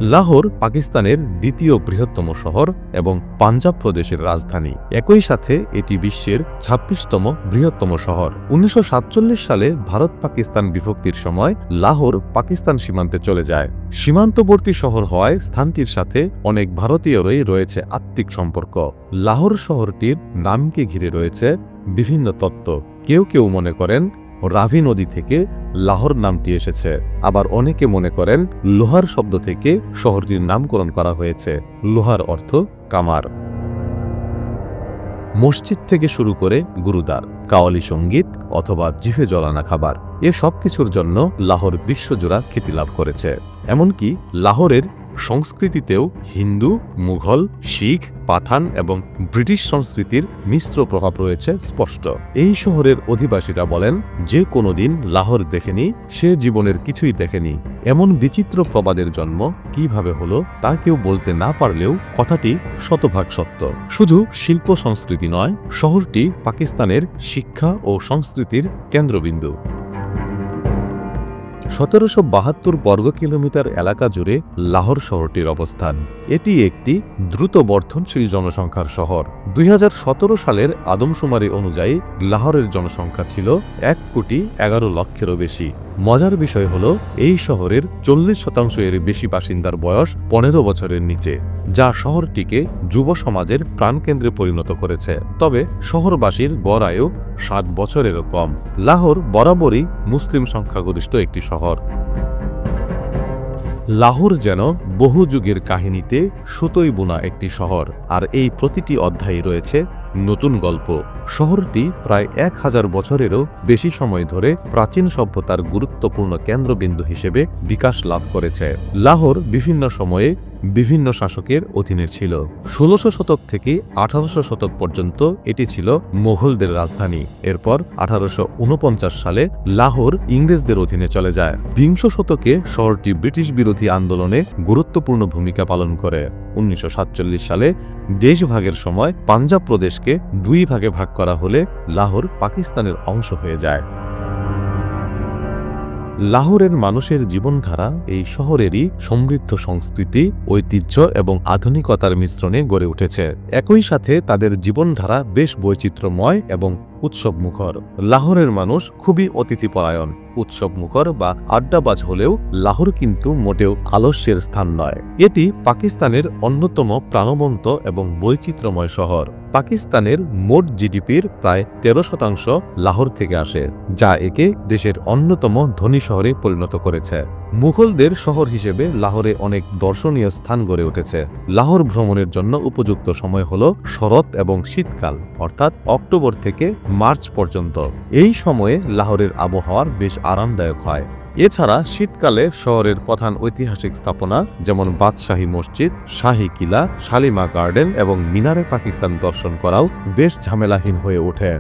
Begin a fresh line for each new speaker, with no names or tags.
লাহোর পাকিস্তানের দ্বিতীয় বৃহত্তম শহর এবং পাঞ্জাব প্রদেশের রাজধানী। একই সাথে এটি বিশ্বের ২৬তম বৃহত্তম শহর। ১৯৪৭ সালে ভারত পাকিস্তান বিভক্তির সময় লাহোর পাকিস্তান সীমান্তে চলে যায়। সীমান্তবর্তী শহর হওয়ায় স্থানটির সাথে অনেক ভারতীয়রই রয়েছে আত্মিক সম্পর্ক। লাহোর শহরটির নামকে ঘিরে রয়েছে বিভিন্ন তত্ত্ব। কেউ কেউ মনে করেন রাভি নদী থেকে লাহোর নামটি এসেছে, আবার অনেকে মনে করেন লোহার শব্দ থেকে শহরটির নামকরণ করা হয়েছে। লোহার অর্থ কামার। মসজিদ থেকে শুরু করে গুরুদ্বার, কাওয়ালি সঙ্গীত অথবা জিভে জলানা খাবার, এ সব কিছুর জন্য লাহোর বিশ্বজোড়া খ্যাতি লাভ করেছে। এমনকি লাহোরের সংস্কৃতিতেও হিন্দু, মুঘল, শিখ, পাঠান এবং ব্রিটিশ সংস্কৃতির মিশ্র প্রভাব রয়েছে স্পষ্ট। এই শহরের অধিবাসীরা বলেন, যে কোনোদিন লাহোর দেখেনি সে জীবনের কিছুই দেখেনি। এমন বিচিত্র প্রবাদের জন্ম কিভাবে হলো তা কেউ বলতে না পারলেও কথাটি শতভাগ সত্য। শুধু শিল্প সংস্কৃতি নয়, শহরটি পাকিস্তানের শিক্ষা ও সংস্কৃতির কেন্দ্রবিন্দু। ১৭৭২ বর্গ কিলোমিটার এলাকা জুড়ে লাহোর শহরটির অবস্থান। এটি একটি দ্রুত বর্ধনশীল জনসংখ্যার শহর। ২০১৭ সালের আদমশুমারি অনুযায়ী লাহোরের জনসংখ্যা ছিল ১,১১,০০,০০০-এরও বেশি। মজার বিষয় হল, এই শহরের ৪০% এর বেশি বাসিন্দার বয়স ১৫ বছরের নিচে, যা শহরটিকে যুব সমাজের প্রাণকেন্দ্রে পরিণত করেছে। তবে শহরবাসীর গড় আয়ু ৬০ বছরেরও কম। লাহোর বরাবরই মুসলিম সংখ্যাগরিষ্ঠ একটি শহর। লাহোর যেন বহু যুগের কাহিনীতে সুতোয় বোনা একটি শহর, আর এই প্রতিটি অধ্যায়ে রয়েছে নতুন গল্প। শহরটি প্রায় ১,০০০ বছরেরও বেশি সময় ধরে প্রাচীন সভ্যতার গুরুত্বপূর্ণ কেন্দ্রবিন্দু হিসেবে বিকাশ লাভ করেছে। লাহোর বিভিন্ন সময়ে বিভিন্ন শাসকের অধীনে ছিল। ১৬শ শতক থেকে ১৮শ শতক পর্যন্ত এটি ছিল মোগলদের রাজধানী। এরপর ১৮৪৯ সালে লাহোর ইংরেজদের অধীনে চলে যায়। বিংশ শতকে শহরটি ব্রিটিশ বিরোধী আন্দোলনে গুরুত্বপূর্ণ ভূমিকা পালন করে। ১৯৪৭ সালে দেশভাগের সময় পাঞ্জাব প্রদেশকে ২ ভাগে ভাগ করা হলে লাহোর পাকিস্তানের অংশ হয়ে যায়। লাহোরের মানুষের জীবনধারা এই শহরেরই সমৃদ্ধ সংস্কৃতি, ঐতিহ্য এবং আধুনিকতার মিশ্রণে গড়ে উঠেছে। একই সাথে তাদের জীবনধারা বেশ বৈচিত্র্যময় এবং উৎসবমুখর। লাহোরের মানুষ খুবই অতিথিপরায়ণ, উৎসবমুখর বা আড্ডাবাজ হলেও লাহোর কিন্তু মোটেও আলস্যের স্থান নয়। এটি পাকিস্তানের অন্যতম প্রাণবন্ত এবং বৈচিত্র্যময় শহর। পাকিস্তানের মোট জিডিপির প্রায় ১৩% লাহোর থেকে আসে, যা একে দেশের অন্যতম ধনী শহরে পরিণত করেছে। মুঘলদের শহর হিসেবে লাহোরে অনেক দর্শনীয় স্থান গড়ে উঠেছে। লাহোর ভ্রমণের জন্য উপযুক্ত সময় হল শরৎ এবং শীতকাল, অর্থাৎ অক্টোবর থেকে মার্চ পর্যন্ত। এই সময়ে লাহোরের আবহাওয়া বেশ আরামদায়ক হয়। এছাড়া শীতকালে শহরের প্রধান ঐতিহাসিক স্থাপনা যেমন বাদশাহী মসজিদ, শাহী কিলা, শালিমা গার্ডেন এবং মিনারে পাকিস্তান দর্শন করাও বেশ ঝামেলাহীন হয়ে ওঠে।